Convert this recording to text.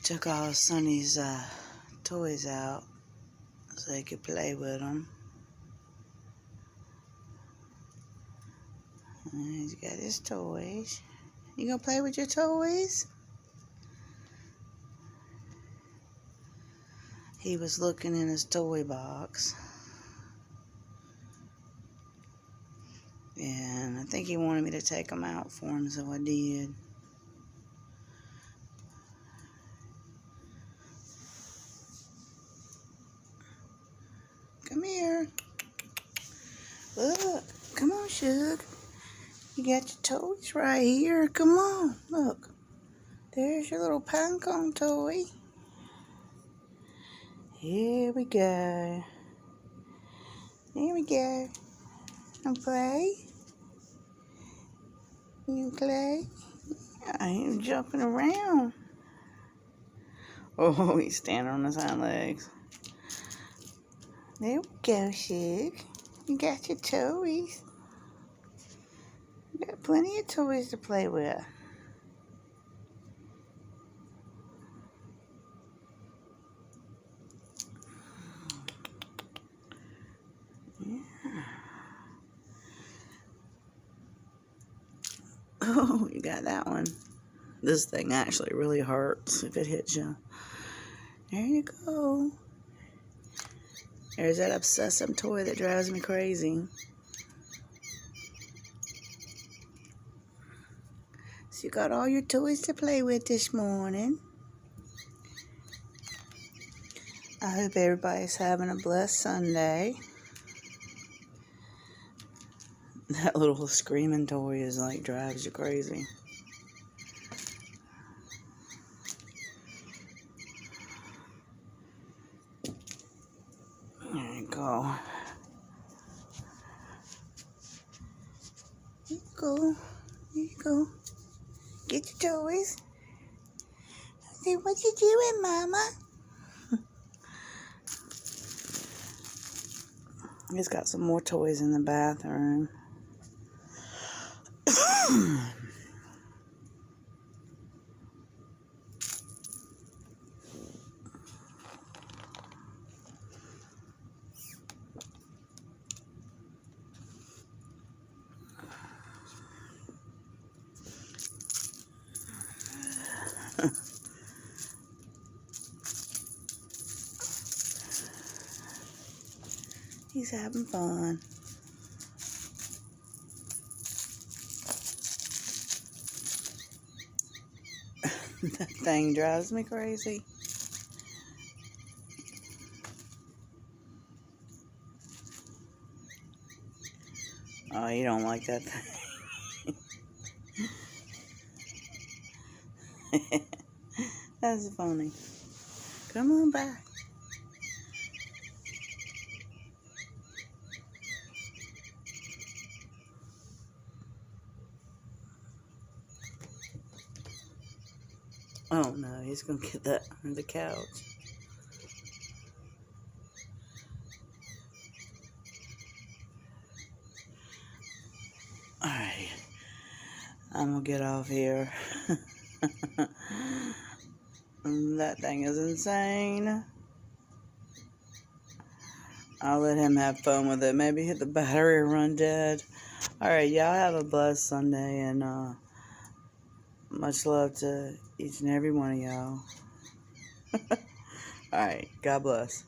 Took all Sonny's toys out so he could play with them. And he's got his toys. You gonna play with your toys? He was looking in his toy box. And I think he wanted me to take them out for him, so I did. Come here. Look. Come on, Shug. You got your toys right here. Come on. Look. There's your little pine cone toy. Here we go. Here we go. And play. You play. I am jumping around. Oh, he's standing on his hind legs. There we go, Shug. You got your toys. You got plenty of toys to play with. Yeah. Oh, you got that one. This thing actually really hurts if it hits you. There you go. There's that obsessive toy that drives me crazy. So you got all your toys to play with this morning. I hope everybody's having a blessed Sunday. That little screaming toy is like drives you crazy. There you go. There you go. There you go. Get your toys. Say, what you doing, Mama? He's got some more toys in the bathroom. He's having fun. That thing drives me crazy. Oh, you don't like that thing. That's funny. Come on back. Oh no, he's gonna get that under the couch. Alright, I'm gonna get off here. That thing is insane. I'll let him have fun with it. Maybe hit the battery or run dead. Alright, y'all have a blessed Sunday, and much love to each and every one of y'all. Alright, God bless.